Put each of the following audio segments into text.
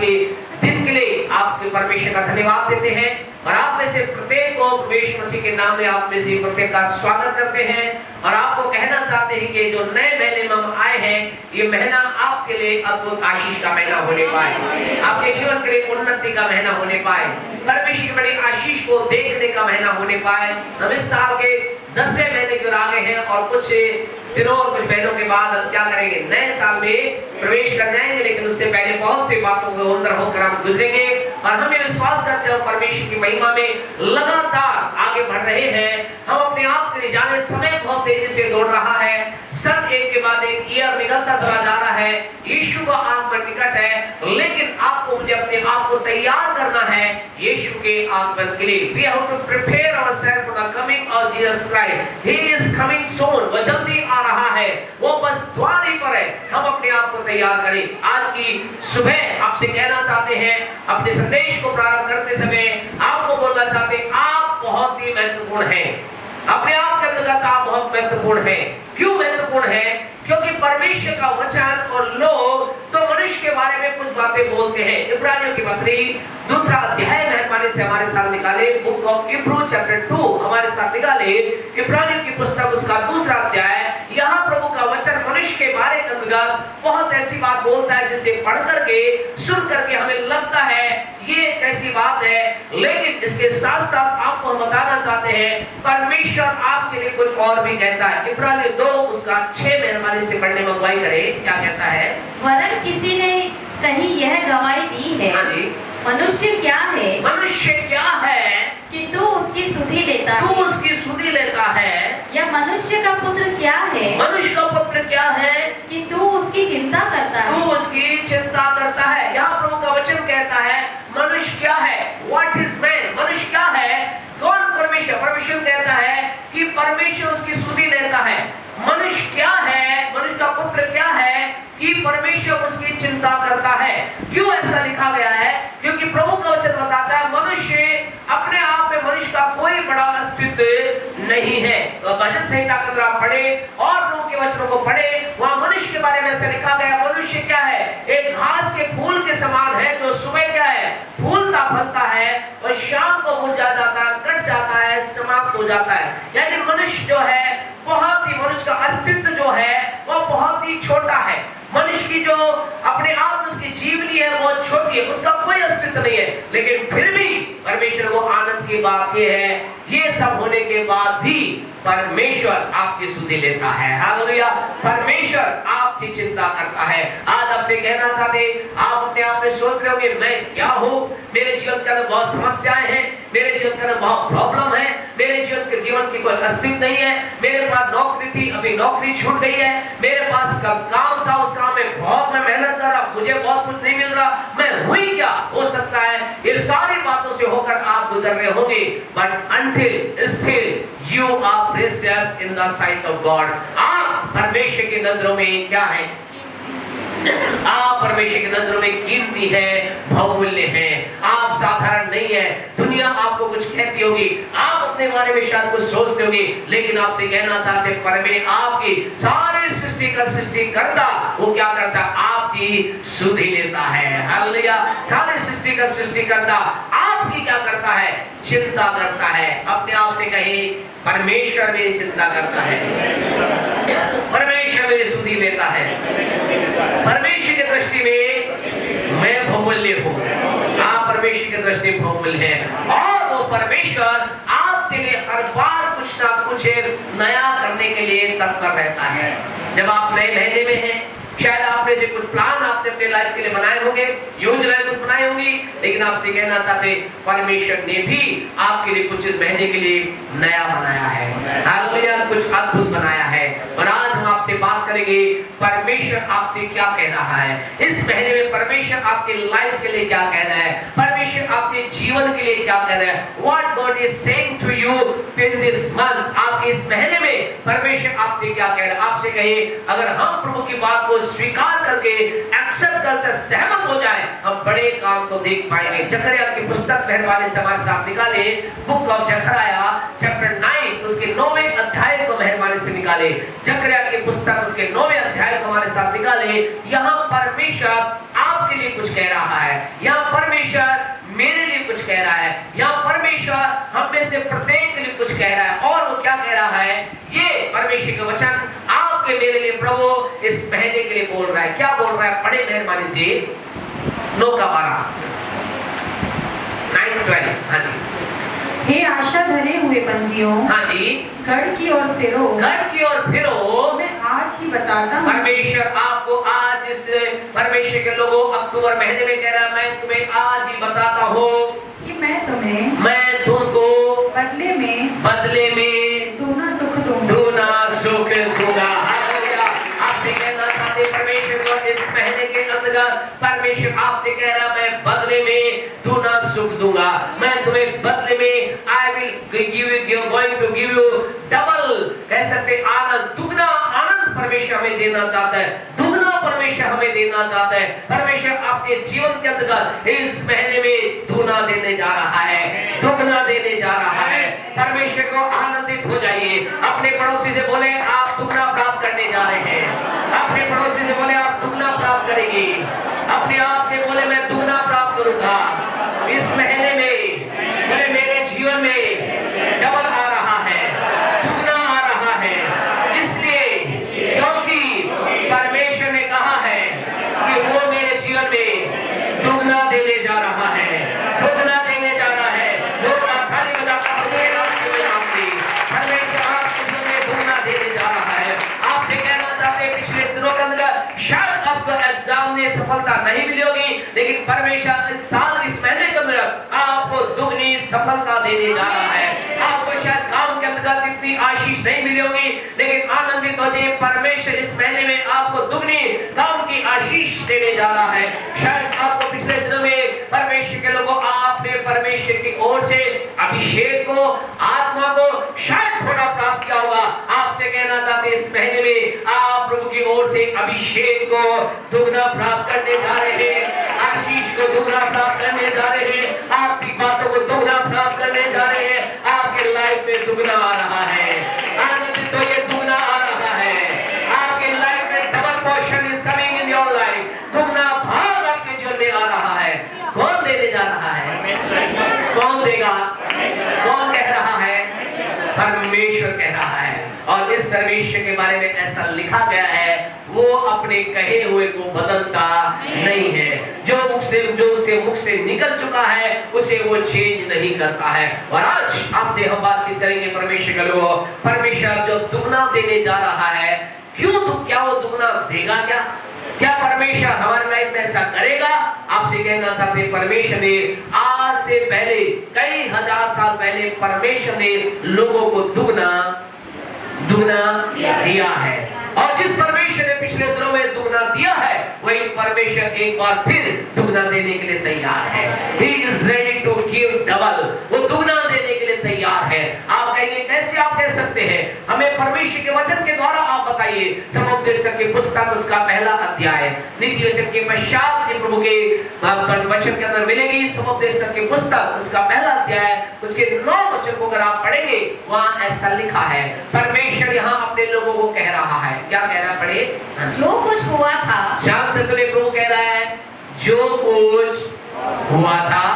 के दिन के लिए आपके परमेश्वर का धन्यवाद देते हैं और आप में से प्रत्येक को प्रभु मसीह के नाम में आप में से प्रत्येक का स्वागत करते हैं और आपको कहना चाहते हैं कि जो नए महीने में हम आए हैं, ये महीना आपके लिए अद्भुत आशीष का महीना होने पाए, आपके जीवन के लिए उन्नति का महीना होने पाए, परमेश्वर की बड़ी आशीष को देखने का महीना होने पाए। हम इस साल के 10वें महीने की ओर आगे हैं और कुछ दिनों और कुछ महीनों के बाद हम क्या करेंगे, नए साल में प्रवेश कर जाएंगे। लेकिन उससे पहले बहुत सी बातों को अंदर होकर हम गुजरेंगे और हम ये विश्वास करते हैं परमेश्वर की महिमा में लगातार आगे बढ़ रहे हैं। हम अपने आप के लिए जाने समय बहुत तेजी से दौड़ रहा है, सब एक के बाद एक ईयर निकलता चला जा रहा है, यीशु का आगमन निकट है। लेकिन आपको मुझे अपने आप को तैयार करना है यीशु के आगमन के लिए। We have to prepare ourselves for the coming of Jesus Christ. He is coming soon. वो जल्दी आ रहा है, वो बस द्वार ही पर है। हम अपने आप को तैयार करें। आज की सुबह आपसे कहना चाहते हैं, अपने संदेश को प्रारंभ करते समय आपको बोलना चाहते हैं, आप बहुत ही महत्वपूर्ण हैं। अपने आप के अंतर्गत आप बहुत महत्वपूर्ण हैं। क्यों महत्वपूर्ण है? क्योंकि परमेश्वर का वचन और लोग तो मनुष्य के बारे में कुछ बातें बोलते हैं। इब्रानियों की पत्री 2 अध्याय मेहरबानी से हमारे साथ निकाले, बुक ऑफ इब्रू चैप्टर 2 हमारे साथ निकाले। इब्रानियों की पुस्तक उसका 2 अध्याय। यहाँ प्रभु का वचन मनुष्य के बारे के अंतर्गत बहुत ऐसी बात बोलता है जिसे पढ़ करके सुन करके हमें लगता है ये कैसी बात है, लेकिन इसके साथ साथ आपको हम बताना चाहते हैं परमेश्वर आपके लिए कुछ और भी कहता है। इब्रानियों 2 उसका 6 मेहरबानी से पढ़ने में अगुवाई करें। क्या कहता है? वरन किसी ने कहीं यह गवाही दी है, हाँ जी, मनुष्य क्या है, मनुष्य क्या है कि तू उसकी सुधि लेता है, तू उसकी सुधि लेता है, या मनुष्य का पुत्र क्या है, मनुष्य का पुत्र क्या है कि तू उसकी चिंता करता है। तू उसकी चिंता करता है। यहाँ प्रभु का वचन कहता है मनुष्य क्या है, व्हाट इज मैन, मनुष्य क्या है, कौन परमेश्वर? परमेश्वर कहता है कि परमेश्वर उसकी सुधि लेता है। मनुष्य क्या है, मनुष्य का पुत्र क्या है कि परमेश्वर उसकी चिंता करता है। क्यों ऐसा लिखा गया है? क्योंकि प्रभु का वचन बताता है मनुष्य अपने आप में, मनुष्य का कोई बड़ा अस्तित्व नहीं है। तो भजन संहिता का आप पढ़े और प्रभु के वचनों को पढ़े, वहां मनुष्य के बारे में ऐसा लिखा गया मनुष्य क्या है, एक घास के फूल के समान है जो सुबह क्या है, फूलता फलता है और शाम को मुरझा जाता है, कट जाता है, समाप्त हो जाता है। यानी मनुष्य जो है बहुत ही, मनुष्य का अस्तित्व जो है वो बहुत ही छोटा है। मनुष्य की जो अपने आप में उसकी जीवनी है वो छोटी है, उसका कोई अस्तित्व नहीं है। लेकिन फिर भी परमेश्वर को आनंद की बात ये है, ये सब होने के बाद भी परमेश्वर आपकी सुधि लेता है। हालेलुया, परमेश्वर आपकी चिंता करता है। आज आपसे कहना चाहते, आप अपने आप में सोच रहे होंगे मैं क्या हूँ, मेरे जीवन के अंदर बहुत समस्याएं हैं, मेरे जीवन के अंदर बहुत प्रॉब्लम है, मेरे जीवन की कोई अस्तित्व नहीं है, मेरे पास नौकरी थी अभी नौकरी छूट गई है, मेरे पास काम था उस काम में बहुत मैं मेहनत कर रहा, मुझे बहुत कुछ नहीं मिल रहा, मैं हुई क्या? हो सकता है ये सारी बातों से होकर आप गुजर रहे होंगे, but until still you are precious in the sight of God. आप परमेश्वर की नजरों में क्या है? आप परमेश्वर की नजरों में कीमती है, बहुमूल्य है। आप साधारण नहीं है। दुनिया आपको कुछ कहती होगी, आप अपने बारे में शायद कुछ सोचते होंगे, लेकिन आपसे कहना चाहते परमेश्वर आपकी सारी सृष्टि का सृष्टिकर्ता वो क्या करता है? आपकी सुधि लेता है। हालेलुया, सारी सृष्टि का सृष्टिकर्ता आपकी क्या करता है? चिंता करता है। अपने आप से कहिए परमेश्वर मेरी चिंता करता है, परमेश्वर मेरी सुधि लेता है, परमेश्वर की दृष्टि में मैं बहुमूल्य हूँ। आप परमेश्वर की दृष्टि में बहुमूल्य हैं और वो परमेश्वर आपके लिए हर बार कुछ ना कुछ नया करने के लिए तत्पर रहता है। जब आप नए महीने में हैं, शायद आपने से कुछ प्लान आपने अपने लाइफ के लिए बनाए होंगे, योजनाएं कुछ बनाई होंगी, लेकिन आपसे कहना चाहते परमेश्वर ने भी आपके लिए कुछ इस महीने के लिए नया बनाया है। हालेलुया, कुछ अद्भुत बनाया है। और आज हम आपसे बात करेंगे परमेश्वर आपसे क्या कह रहा है इस महीने में, परमेश्वर आपके लाइफ के लिए क्या कह रहा है, परमेश्वर आपके जीवन के लिए क्या कह रहा है। What God is saying to you in this month, आपके इस महीने में परमेश्वर आपसे क्या कह रहा है। आपसे कहिए अगर हम प्रभु की बात को स्वीकार करके एक्सेप्ट करके सहमत हो जाए, हम बड़े काम को देख पाएंगे। जकरिया की पुस्तक मेहरबानी से हमारे साथ निकाले, बुक ऑफ जकरिया चैप्टर 9 उसके 9वें अध्याय को को मेहरबानी से निकाले। जकरिया की पुस्तक उसके 9वें अध्याय को हमारे साथ निकाले। यहाँ परमेश्वर आपके लिए कुछ कह रहा है, यहाँ परमेश्वर मेरे लिए कुछ कह रहा है, यहाँ परमेश्वर हम में से प्रत्येक के लिए कुछ कह रहा है। और वो क्या कह रहा है? ये परमेश्वर का वचन आपके मेरे लिए प्रभु इस महीने के लिए बोल रहा है। क्या बोल रहा है? पढ़े मेहरबानी से 9:12, 9:12। हाँ जी। हे आशा धरे हुए बंदियों, हाँ जी, गढ़ की ओर फिरो, गढ़ की ओर फिरो। मैं आज ही बताता हूँ। परमेश्वर आपको आज इस परमेश्वर के लोगों अक्टूबर महीने में कह रहा है, मैं तुम्हें आज ही बताता हूँ कि मैं तुमको बदले में दूना सुख दूंगा। हालेलुया। आपसे कहना चाहते परमेश्वर को इस महीने के अंतर्गत परमेश्वर आपसे कह रहा है, मैं बदले में दूना सुख दूंगा। मैं तुम्हें बदले में I will give you double, कह सकते आनंद, दुगना आनंद परमेश्वर हमें देना चाहता है, दुगना परमेश्वर हमें देना चाहता है। परमेश्वर आपके जीवन के अंतर्गत इस महीने में दुगना देने जा रहा है, दुगना देने जा रहा है। परमेश्वर को आनंदित हो जाइए। अपने पड़ोसी से बोले आप दुगना प्राप्त करने जा रहे हैं। अपने पड़ोसी से बोले आप दुगना प्राप्त करेंगे। अपने आप से बोले मैं दुगना प्राप्त करूंगा इस महीने में। बोले मेरे जीवन में डबल आ रहा है, दुगना आ रहा है। इसलिए क्योंकि परमेश्वर ने कहा है कि वो मेरे जीवन में दुगना देने जा रहा है, दुगना देने जा रहा है। लोग ताली बजाकर परमेश्वर आपके जीवन में दुगना देने जा रहा है। आपसे कहना चाहते हैं पिछले दिनों के अंदर शायद आपको एग्जाम में सफलता नहीं मिली होगी, लेकिन परमेश्वर इस साल इस महीने के अंदर आपको दुगनी सफलता देने जा रहा है। आपको शायद काम के अंतर्गत इतनी आशीष नहीं मिली होगी, लेकिन आनंदित हो जाइए, परमेश्वर इस महीने में आपको दुगनी काम की आशीष देने जा रहा है। शायद आपको पिछले दिनों में परमेश्वर के लोगों आपने परमेश्वर की ओर से अभिषेक को, आत्मा को शायद थोड़ा प्राप्त किया होगा। आपसे कहना चाहते इस महीने में आप प्रभु की ओर से अभिषेक को दुगना प्राप्त करने जा रहे हैं, आशीष को दुगना प्राप्त करने जा रहे हैं, आपकी बातों को दुगना प्राप्त करने जा रहे हैं। आपके लाइफ में दुगना आ रहा है, आनंद तो ये दुगना आ रहा है। आपके लाइफ में double portion is coming in your life, दुगना भाग आपके जीवन में आ रहा है। कौन देने जा रहा है? कौन देगा? कौन कह रहा है? परमेश्वर कह रहा है। और जिस परमेश्वर के बारे में ऐसा लिखा गया है वो अपने कहे हुए को बदलता नहीं है। जो उसे मुख से निकल चुका है उसे वो चेंज नहीं करता है। और आज आपसे हम बातचीत करेंगे परमेश्वर के लोगों, परमेश्वर जो दुगना देने जा रहा है, क्यों क्या वो दुगना देगा? क्या परमेश्वर हमारी लाइफ में ऐसा करेगा? आपसे कहना चाहते हैं परमेश्वर ने आज से पहले कई हजार साल पहले परमेश्वर ने लोगों को दुगना दिया है। और जिस परमेश्वर ने पिछले दिनों में दुगना दिया है वही परमेश्वर एक बार फिर दुगना देने के लिए तैयार है। He is ready to give double, वो दुगना देने के लिए तैयार है। आप कहेंगे कैसे? आप कह सकते हैं हमें परमेश्वर के वचन के द्वारा आप बताइए। समुपदेशक की पुस्तक उसका पहला अध्याय, नीति वचन के पश्चात प्रभु के वचन के अंदर मिलेगी। समुपदेशक की पुस्तक उसका पहला अध्याय उसके 9 वचन को अगर आप पढ़ेंगे वहां ऐसा लिखा है, परमेश्वर यहाँ अपने लोगों को कह रहा है। क्या कह रहा है? पढ़े। जो कुछ हुआ था, शाम से सुने प्रभु कह रहा है जो कुछ हुआ था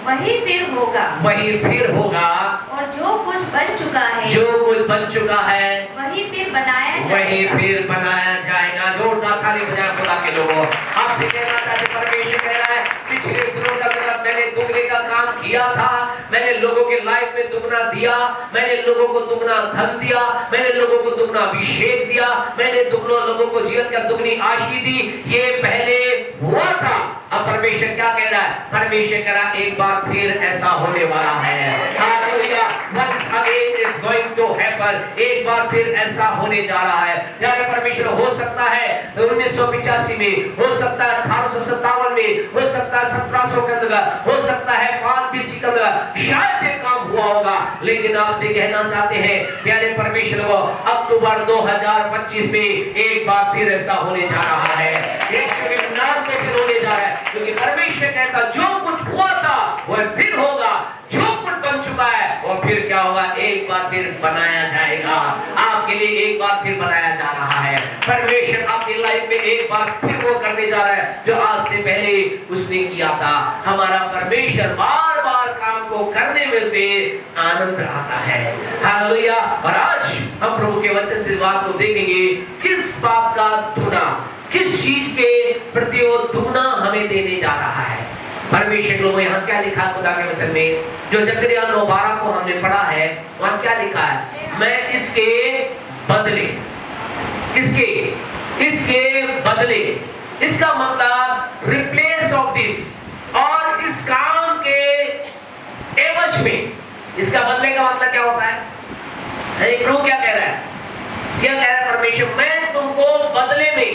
वही फिर होगा, वही फिर होगा। और जो कुछ बन चुका है, जो कुछ बन चुका है वही फिर बनाया वही जाएगा। फिर बनाया जाएगा। जोरदार ताली बजाएं खुदा के लोगों। आपसे कहना चाहते परमेश्वर कह रहा है पिछले दिनों का मैंने दुगने का काम किया था, मैंने लोगों के लाइफ में दुगना दिया, मैंने लोगों को दुगना धन दिया, मैंने लोगों को दुगना अभिषेक दिया, मैंने लोगों को जीवन का दुगनी आशीष दी। ये पहले हुआ था। अब परमेश्वर क्या कह रहा है? परमेश्वर कह रहा है एक बार फिर ऐसा होने वाला है। Hallelujah. Once again is going to happen, एक बार फिर ऐसा होने जा रहा है। यानी परमेश्वर हो सकता है 1985 में, हो सकता है 1857 में, हो सकता है 1700 के अंदर, हो सकता है 5 BC के अंदर, शायद ये काम हुआ होगा। लेकिन आपसे कहना चाहते हैं प्यारे परमेश्वर को अक्टूबर 2025 में एक बार फिर ऐसा होने जा रहा है। यीशु के नाम में फिर होने जा रहा है, क्योंकि परमेश्वर कहता जो कुछ हुआ था वह फिर होगा, जो कुछ बन चुका है वो फिर क्या होगा? एक बार फिर बनाया जाएगा। आपके के लिए एक बार फिर बनाया जा रहा है। परमेश्वर आपकी लाइफ में एक बार फिर वो करने जा रहा है जो आज से पहले उसने किया था। हमारा परमेश्वर बार बार काम को करने में से आनंद आता है। हालेलुया। और आज हम प्रभु के वचन से बात को देखेंगे, किस बात का दुगना, किस चीज के प्रति वो दुगना हमें देने जा रहा है। परमेश्वर लोगों, यहाँ क्या लिखा है खुदा के वचन में, जो जकरिया 9:12 को हमने पढ़ा है, वहाँ क्या लिखा है, मैं इसके बदले, इसके बदले, इसका मतलब रिप्लेस ऑफ दिस, और इस काम के एवज में, इसका बदले का मतलब क्या होता है? प्रभु क्या कह रहा है, क्या कह रहा है परमेश्वर, मैं तुमको बदले में,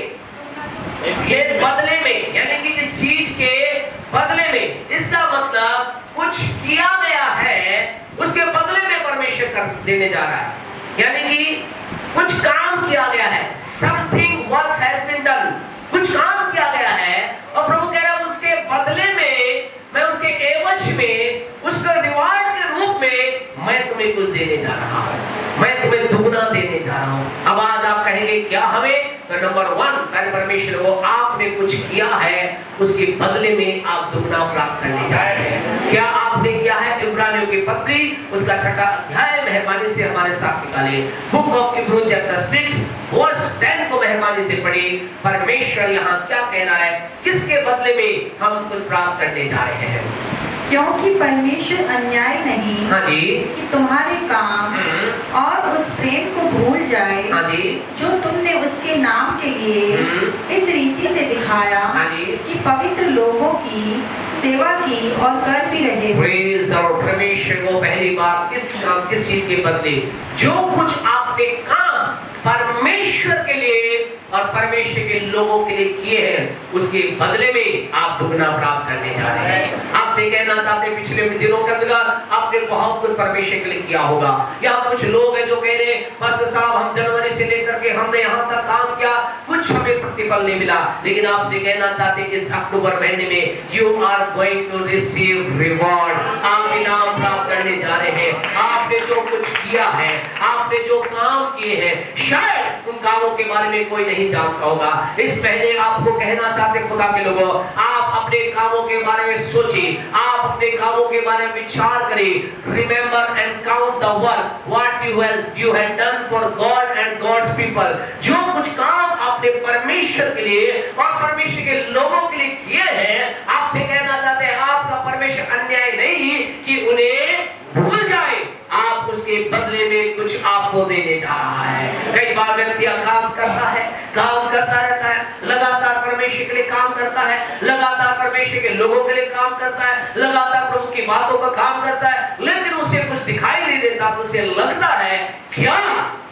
ये बदले में यानी कि इस चीज के बदले में, इसका मतलब कुछ किया गया है उसके बदले में परमेश्वर कर देने जा रहा है। यानी कि कुछ काम किया गया है, something work has been done, कुछ काम किया गया है और प्रभु कह रहा है उसके बदले में, मैं उसके एवज में, उसके रिवार्ड के रूप में मैं तुम्हें कुछ देने जा रहा हूं, मैं तुम्हें दुगना देने जा रहा हूं। अब आज आप कहेंगे क्या हमें, तो नंबर 1 पहले परमेश्वर वो आपने कुछ किया है उसके बदले में आप दुगना प्राप्त करने जा रहे हैं। क्या आपने किया है? इब्रानियों की पत्री उसका 6 अध्याय मेहरबानी से हमारे साथ निकाले, बुक ऑफ इब्रू चैप्टर 6 वर्स 10 को मेहरबानी से पढ़े। परमेश्वर यहाँ क्या कह रहा है, किसके बदले में हम कुछ प्राप्त करने जा रहे हैं। क्योंकि परमेश्वर अन्याय नहीं, हाँ जी, कि तुम्हारे काम और उस प्रेम को भूल जाए, हाँ जी, जो तुमने उसके नाम के लिए इस रीति से दिखाया, हाँ जी, कि पवित्र लोगों की सेवा की और कर भी रहे। Praise the Lord. परमेश्वर को पहली बात किस काम, किस चीज के बदले, जो कुछ आपने काम परमेश्वर के लिए और परमेश्वर के लोगों के लिए किए हैं उसके बदले में आप दुगना प्राप्त करने जा रहे हैं। आपसे कहना चाहते हैं पिछले दिनों के अंदर आपने बहुत कुछ परमेश्वर के लिए किया होगा। यहाँ कुछ लोग हैं जो कह रहे हैं बस साहब हम जनवरी से लेकर के हमने यहाँ तक काम किया, कुछ हमें प्रतिफल नहीं मिला। लेकिन आपसे कहना चाहते हैं इस अक्टूबर महीने में you are going to receive reward, आप इनाम प्राप्त करने जा रहे हैं। आपने जो कुछ किया है, आपने जो काम किए हैं, शायद उन कामों के बारे में कोई नहीं जानता होगा। इस महीने आपको कहना चाहते खुदा के लोगों, आप अपने कामों के बारे में सोचिए, आप अपने कामों के बारे में विचार करें। Remember and count the work what you have done for God and God's people. जो कुछ काम आपने परमेश्वर के लिए और परमेश्वर के लोगों के लिए किए हैं, आपसे कहना चाहते हैं आपका परमेश्वर अन्याय नहीं कि उन्हें भूल जाए, आप उसके बदले में कुछ आपको देने जा रहा है। कई बार व्यक्ति काम करता है, काम करता रहता है, लगातार परमेश्वर के लिए काम करता है, लगातार परमेश्वर के लोगों के लिए काम करता है, लगातार प्रभु की बातों का काम करता है, लेकिन उसे कुछ दिखाई नहीं देता। तो उसे लगता है क्या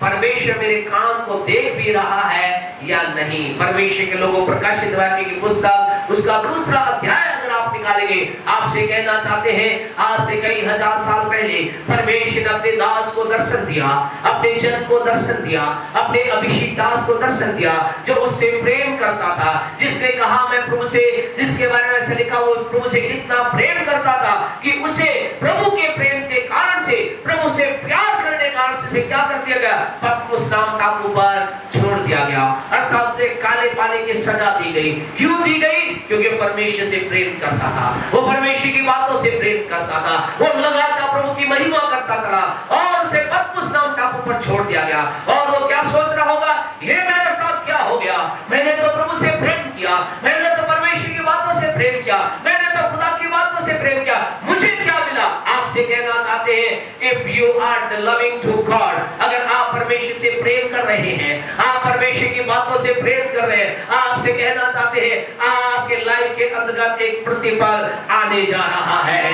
परमेश्वर मेरे काम को देख भी रहा है या नहीं। परमेश्वर के लोगों प्रकाशित वाक्य की पुस्तक उसका 2 अध्याय अगर आप निकालेंगे, आपसे कहना चाहते हैं आज से कई हजार साल पहले परमेश्वर ने अपने दास को दर्शन दिया, अपने जन को दर्शन दिया, अपने अभिषेक दास को दर्शन दिया जो उससे प्रेम करता था, जिसने कहा मैं प्रभु से, जिसके बारे में ऐसा लिखा वो प्रभु से इतना प्रेम करता था कि उसे प्रभु के प्रेम के कारण से, प्रभु से प्यार करने के कारण से क्या कर दिया गया, पतमुस नाम टापू पर छोड़ दिया गया, अर्थात उसे काले पानी की सजा दी गई। क्यों दी गई? क्योंकि परमेश्वर से प्रेम करता था, वो परमेश्वर की बातों से प्रेम करता था, वो लगातार प्रभु की महिमा करता था और उसे पतमुस नाम टापू पर छोड़ दिया गया। और वो क्या सोच रहा होगा, ये मेरे साथ क्या हो गया, मैंने तो प्रभु से प्रेम किया, मैंने तो परमेश्वर की बातों से प्रेम किया, मैंने तो खुदा की बातों से प्रेम किया, मुझे क्या मिला? आपसे कहना चाहते हैं if you are loving to God, अगर आप परमेश्वर से प्रेम कर रहे हैं, आप परमेश्वर की बातों से प्रेम कर रहे हैं, आपसे कहना चाहते हैं आपके लाइफ के अंतर्गत एक प्रतिफल आने जा रहा है।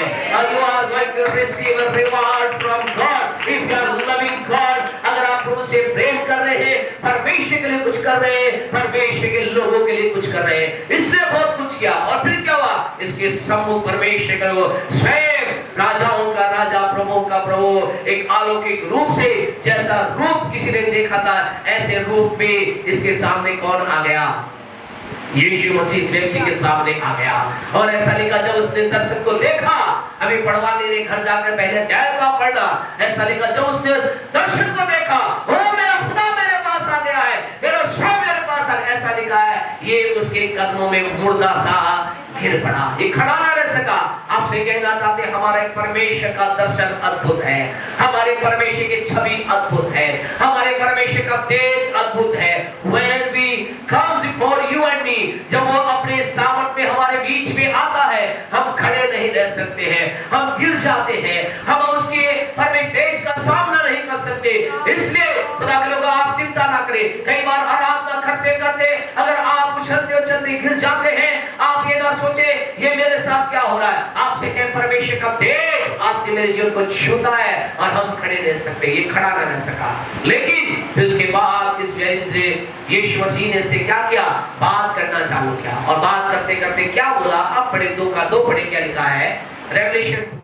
You are going to receive a reward from God if you are loving God। अगर आप प्रभु से प्रेम कर रहे हैं, परमेश्वर के लिए कुछ कर रहे हैं, परमेश्वर के लोगों के लिए कुछ कर रहे हैं, इससे बहुत कुछ किया। और फिर क्या हुआ? इसके सम्मुख परमेश्वर का वो स्वयं राजाओं का राजा, प्रभु का प्रभु, एक अलौकिक रूप से, जैसा रूप किसी ने देखा था ऐसे रूप में इसके सामने कौन आ गया? यीशु मसीह व्यक्ति के सामने आ गया। और ऐसा लिखा जब उसने दर्शन को देखा, अभी पढ़वाने ने घर जाकर पहले अध्याय का पढ़ना, ऐसा लिखा जब उसने दर्शन को देखा, ओ मेरा खुदा ऐसा लिखा है, ये उसके कदमों में मुर्दा सा गिर पड़ा, ये खड़ा ना रह सका। आपसे कहना चाहते हैं, हमारे परमेश्वर का दर्शन अद्भुत है, हमारे परमेश्वर की छवि अद्भुत है, हमारे परमेश्वर का तेज अद्भुत है। When we comes before you and me, जब वो अपने सामने में हमारे बीच में आता है, हम खड़े नहीं रह सकते हैं, हम गिर जाते हैं, हम उसके परमेश्वर तेज का सामना नहीं कर सकते। इसलिए खुदा के लोग, आप चिंता ना करें। कई बार आराधना करते करते अगर आप उछलते उछलते गिर जाते हैं, आप ये ना सोचे ये मेरे साथ क्या हो रहा है। आपसे कहें, परमेश्वर का तेज आपके मेरे जीवन को छूता है और हम खड़े रह सकते। ये खड़ा ना रह सका, लेकिन फिर उसके बाद इस वजह से यीशु मसीह ने से क्या किया, बात करना चालू किया। और बात करते करते क्या बोला, अब पढ़े 2 का 2 पढ़े, क्या लिखा है, रेवलेशन